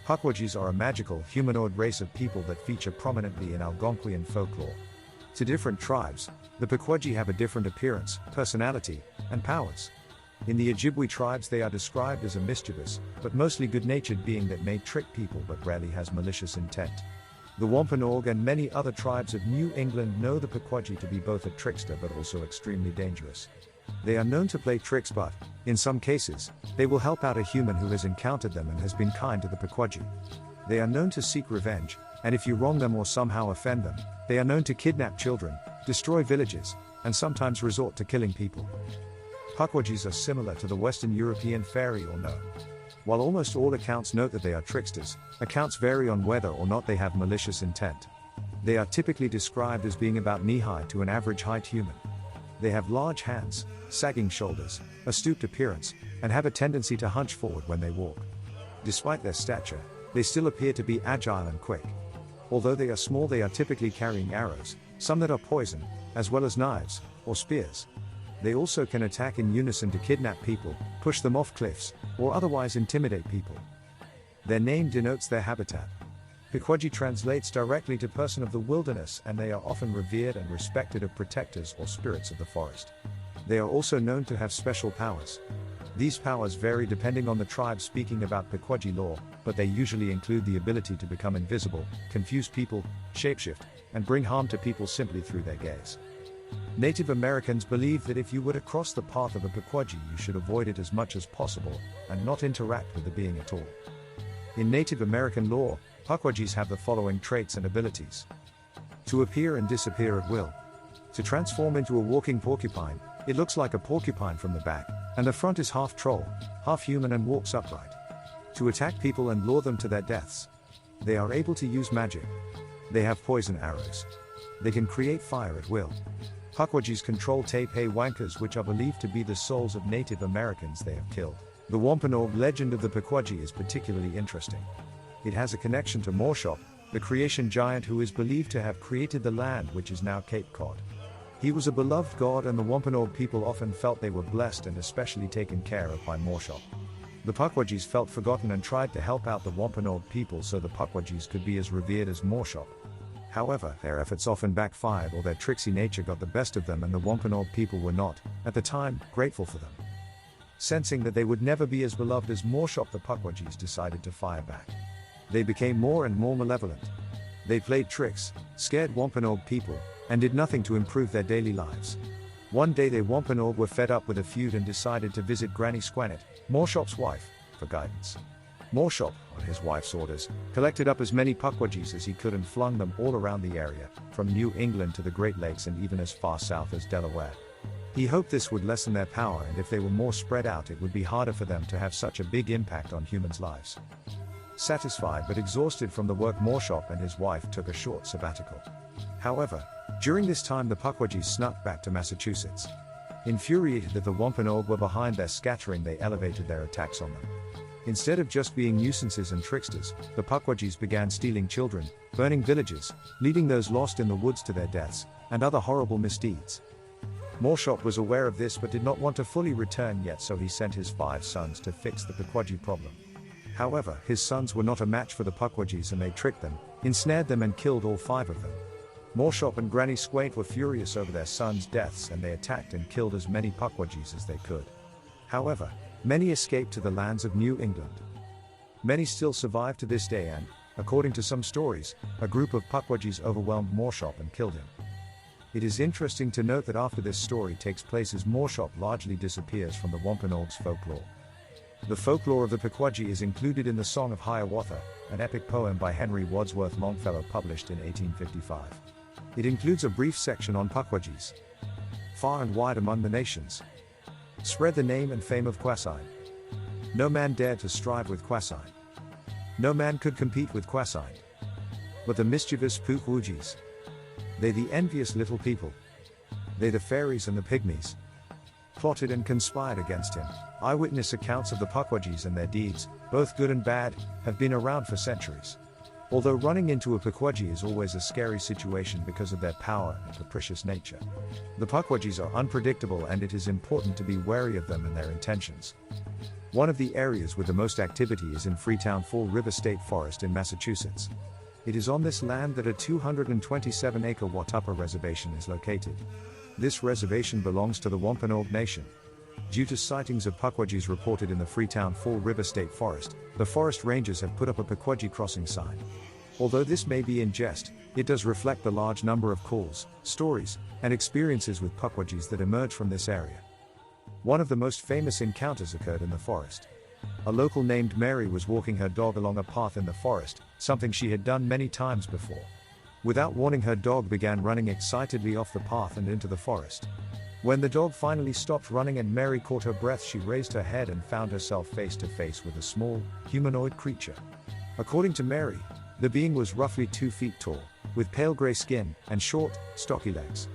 Pukwudgies are a magical, humanoid race of people that feature prominently in Algonquian folklore. To different tribes, the Pukwudgie have a different appearance, personality, and powers. In the Ojibwe tribes they are described as a mischievous, but mostly good-natured being that may trick people but rarely has malicious intent. The Wampanoag and many other tribes of New England know the Pukwudgie to be both a trickster but also extremely dangerous. They are known to play tricks but, in some cases, they will help out a human who has encountered them and has been kind to the Pukwudgie. They are known to seek revenge, and if you wrong them or somehow offend them, they are known to kidnap children, destroy villages, and sometimes resort to killing people. Pukwudgies are similar to the Western European fairy or gnome. While almost all accounts note that they are tricksters, accounts vary on whether or not they have malicious intent. They are typically described as being about knee-high to an average height human. They have large hands, sagging shoulders, a stooped appearance, and have a tendency to hunch forward when they walk. Despite their stature, they still appear to be agile and quick. Although they are small, they are typically carrying arrows, some that are poison, as well as knives, or spears. They also can attack in unison to kidnap people, push them off cliffs, or otherwise intimidate people. Their name denotes their habitat. Pukwudgie translates directly to person of the wilderness, and they are often revered and respected as protectors or spirits of the forest. They are also known to have special powers. These powers vary depending on the tribe speaking about Pukwudgie lore, but they usually include the ability to become invisible, confuse people, shapeshift, and bring harm to people simply through their gaze. Native Americans believe that if you were to cross the path of a Pukwudgie, you should avoid it as much as possible, and not interact with the being at all. In Native American lore, Pukwudgies have the following traits and abilities. To appear and disappear at will. To transform into a walking porcupine, it looks like a porcupine from the back, and the front is half troll, half human and walks upright. To attack people and lure them to their deaths. They are able to use magic. They have poison arrows. They can create fire at will. Pukwudgies control Tepehuancas, which are believed to be the souls of Native Americans they have killed. The Wampanoag legend of the Pukwudgie is particularly interesting. It has a connection to Morshop, the creation giant who is believed to have created the land which is now Cape Cod. He was a beloved god, and the Wampanoag people often felt they were blessed and especially taken care of by Morshop. The Pukwudgies felt forgotten and tried to help out the Wampanoag people so the Pukwudgies could be as revered as Morshop. However, their efforts often backfired, or their tricksy nature got the best of them, and the Wampanoag people were not, at the time, grateful for them. Sensing that they would never be as beloved as Morshop, the Pukwudgies decided to fire back. They became more and more malevolent. They played tricks, scared Wampanoag people, and did nothing to improve their daily lives. One day the Wampanoag were fed up with a feud and decided to visit Granny Squannet, Morshop's wife, for guidance. Morshop, on his wife's orders, collected up as many Pukwudgies as he could and flung them all around the area, from New England to the Great Lakes and even as far south as Delaware. He hoped this would lessen their power, and if they were more spread out it would be harder for them to have such a big impact on humans' lives. Satisfied but exhausted from the work, Morshop and his wife took a short sabbatical. However, during this time the Pukwudgies snuck back to Massachusetts. Infuriated that the Wampanoag were behind their scattering, they elevated their attacks on them. Instead of just being nuisances and tricksters, the Pukwudgies began stealing children, burning villages, leading those lost in the woods to their deaths, and other horrible misdeeds. Morshop was aware of this but did not want to fully return yet, so he sent his 5 sons to fix the Pukwudgie problem. However, his sons were not a match for the Pukwudgies, and they tricked them, ensnared them and killed all 5 of them. Morshop and Granny Squannet were furious over their sons' deaths, and they attacked and killed as many Pukwudgies as they could. However, many escaped to the lands of New England. Many still survive to this day, and, according to some stories, a group of Pukwudgies overwhelmed Morshop and killed him. It is interesting to note that after this story takes place, as Morshop largely disappears from the Wampanoag's folklore. The folklore of the Pukwudgie is included in the Song of Hiawatha, an epic poem by Henry Wadsworth Longfellow published in 1855. It includes a brief section on Pukwudgies. Far and wide among the nations spread the name and fame of Kwasine. No man dared to strive with Kwasine. No man could compete with Kwasine. But the mischievous Pukwudgies, they the envious little people, they the fairies and the pygmies, plotted and conspired against him. Eyewitness accounts of the Pukwudgies and their deeds, both good and bad, have been around for centuries. Although running into a Pukwudgie is always a scary situation because of their power and capricious nature, the Pukwudgies are unpredictable, and it is important to be wary of them and their intentions. One of the areas with the most activity is in Freetown Fall River State Forest in Massachusetts. It is on this land that a 227-acre Watuppa reservation is located. This reservation belongs to the Wampanoag Nation. Due to sightings of Pukwudgies reported in the Freetown Fall River State Forest, the forest rangers have put up a Pukwudgie crossing sign. Although this may be in jest, it does reflect the large number of calls, stories, and experiences with Pukwudgies that emerge from this area. One of the most famous encounters occurred in the forest. A local named Mary was walking her dog along a path in the forest, something she had done many times before. Without warning, her dog began running excitedly off the path and into the forest. When the dog finally stopped running and Mary caught her breath, she raised her head and found herself face to face with a small, humanoid creature. According to Mary, the being was roughly 2 feet tall, with pale gray skin and short, stocky legs.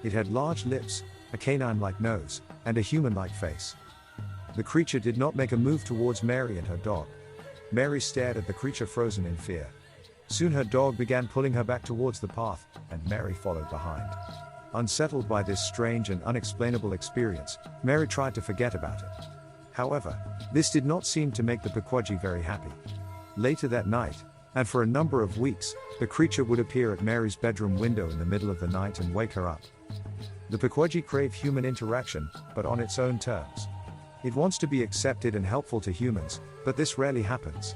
It had large lips, a canine-like nose, and a human-like face. The creature did not make a move towards Mary and her dog. Mary stared at the creature, frozen in fear. Soon her dog began pulling her back towards the path, and Mary followed behind. Unsettled by this strange and unexplainable experience, Mary tried to forget about it. However, this did not seem to make the Pukwudgie very happy. Later that night, and for a number of weeks, the creature would appear at Mary's bedroom window in the middle of the night and wake her up. The Pukwudgie crave human interaction, but on its own terms. It wants to be accepted and helpful to humans, but this rarely happens.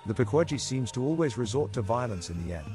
The Pukwudgie seems to always resort to violence in the end.